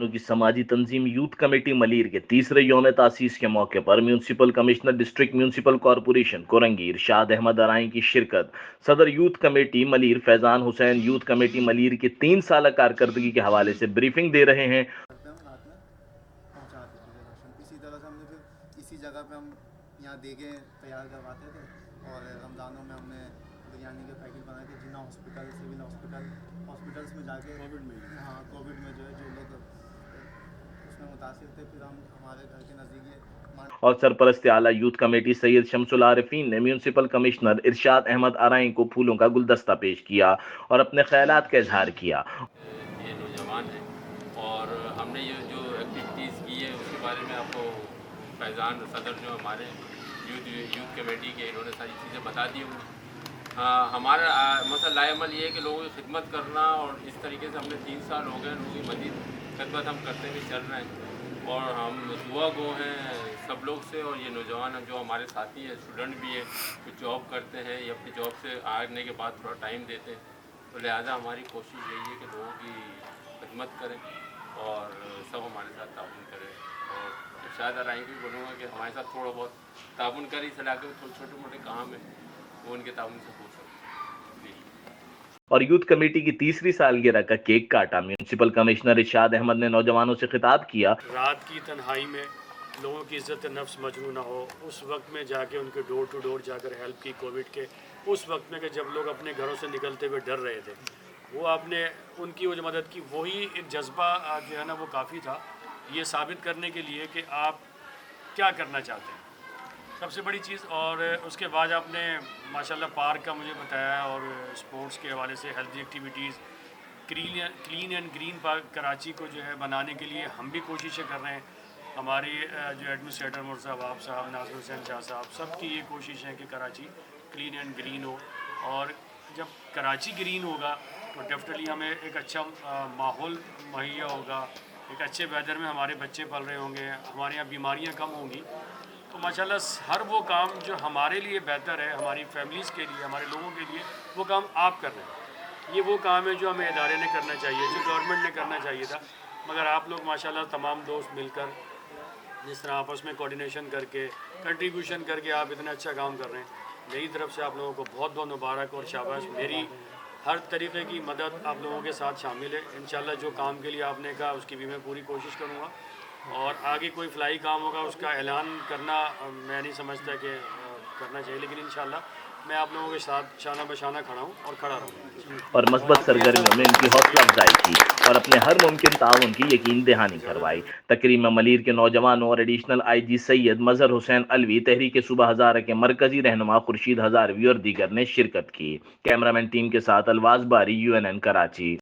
की समाजी तंजीम youth committee Malir के तीसरे यौम तासीस के मौके पर municipal commissioner district municipal corporation Korangi Irshad Ahmed Arai की शिरकत। सदर youth committee Malir Faizan Hussain youth committee Malir की 3 साल कारकर्दगी के हवाले से ब्रीफिंग दे रहे हैं। करते हैं रात में पहुंचा देते थे राशन। इसी तरह से हमने फिर इसी जगह पे हम यहाँ देगे तैयार करवाते थे और रमज़ानों में हमने बिरयानी के पैकेट बनाए थे जिन्ना हॉस्पिटल सिविल हॉस्पिटल्स में जाके कोविड में जो है जो लोग उसमें मुतासिर थे फिर हम हमारे घर के नज़दीक और सरपरस्त आला यूथ कमेटी सैयद शमसुल आरिफीन ने म्यूनसिपल कमिश्नर इरशाद अहमद अराई को फूलों का गुलदस्ता पेश किया और अपने ख्यालात का इजहार किया। ये नौजवान है और हमने ये जो एक्टिविटीज़ की है उसके बारे में आपको फैज़ान सदर जो हमारे यूथ कमेटी के इन्होंने सारी चीज़ें बता दी होंगी। हमारा मसला लाएमल ये है कि लोगों की खिदमत करना और इस तरीके से हमने 3 साल हो गए लोगों की मज़ीद खिदमत हम करते हुए चल रहे हैं और हम दुआ गो हैं सब लोग से। और ये नौजवान जो हमारे साथी हैं स्टूडेंट भी हैं जो जॉब करते हैं या अपनी जॉब से आने के बाद थोड़ा टाइम देते हैं, तो लिहाजा हमारी कोशिश यही है कि लोगों की खिदमत करें और सब हमारे साथ ताउन करें। और शायद अराई भी बोलूँगा कि हमारे साथ थोड़ा बहुत ताउन करें, इस इलाके में थोड़े छोटे मोटे काम हैं वो उनके ताउन से हो सकते हैं। और यूथ कमेटी की तीसरी सालगिरह का केक काटा। म्यूनसिपल कमिश्नर इरशाद अहमद ने नौजवानों से खिताब किया। रात की तन्हाई में लोगों की इज्जत नफ्स मजनू ना हो, उस वक्त में जाके उनके डोर टू डोर जाकर हेल्प की कोविड के उस वक्त में कि जब लोग अपने घरों से निकलते हुए डर रहे थे, वो आपने उनकी वो जो मदद की वही एक जज्बा जो है ना वो काफ़ी था ये साबित करने के लिए कि आप क्या करना चाहते हैं, सबसे बड़ी चीज़। और उसके बाद आपने माशाल्लाह पार्क का मुझे बताया और स्पोर्ट्स के हवाले से healthy activities clean and green park Karachi को जो है बनाने के लिए हम भी कोशिशें कर रहे हैं। हमारी जो एडमिनिस्ट्रेटर मुर्साबाब साहब, नाज़िर हुसैन शाह साहब, सबकी ये कोशिश है कि कराची क्लीन एंड ग्रीन हो। और जब कराची ग्रीन होगा तो डेफिनेटली हमें एक अच्छा माहौल मुहैया होगा, एक अच्छे वेदर में हमारे बच्चे पल रहे होंगे, हमारे यहाँ बीमारियाँ कम होंगी। तो माशाल्लाह हर वो काम जो हमारे लिए बेहतर है, हमारी फैमिलीज़ के लिए, हमारे लोगों के लिए, वो काम आप कर रहे हैं। ये वो काम है जो हमें इदारे ने करना चाहिए, जो गवर्नमेंट ने करना चाहिए था, मगर आप लोग माशाल्लाह तमाम दोस्त मिलकर जिस तरह आपस में कोऑर्डिनेशन करके कंट्रीब्यूशन करके आप इतना अच्छा काम कर रहे हैं, मेरी तरफ से आप लोगों को बहुत बहुत मुबारक और शाबाश। मेरी हर तरीक़े की मदद आप लोगों के साथ शामिल है। इंशाल्लाह जो काम के लिए आपने कहा उसकी भी मैं पूरी कोशिश करूँगा और आगे कोई फ्लाई काम होगा उसका ऐलान करना मैं नहीं समझता कि करना चाहिए, लेकिन इंशाल्लाह मैं आप लोगों के साथ शाना बशाना खड़ा हूँ और खड़ा रहूँगा। और मस्बत सरगर्मियों में इनकी हौसला अफजाई की और अपने हर मुमकिन ताउन की यकीन दहानी करवाई। तकरीब में मलीर के नौजवानों और एडिशनल IG सैयद मजहर हुसैन अलवी, तहरीक सुबह हज़ारा के मरकजी रहनुमा खुर्शीद हज़ारवी और दीगर ने शिरकत की। कैमरामैन टीम के साथ अलवाज बारी, UNN कराची।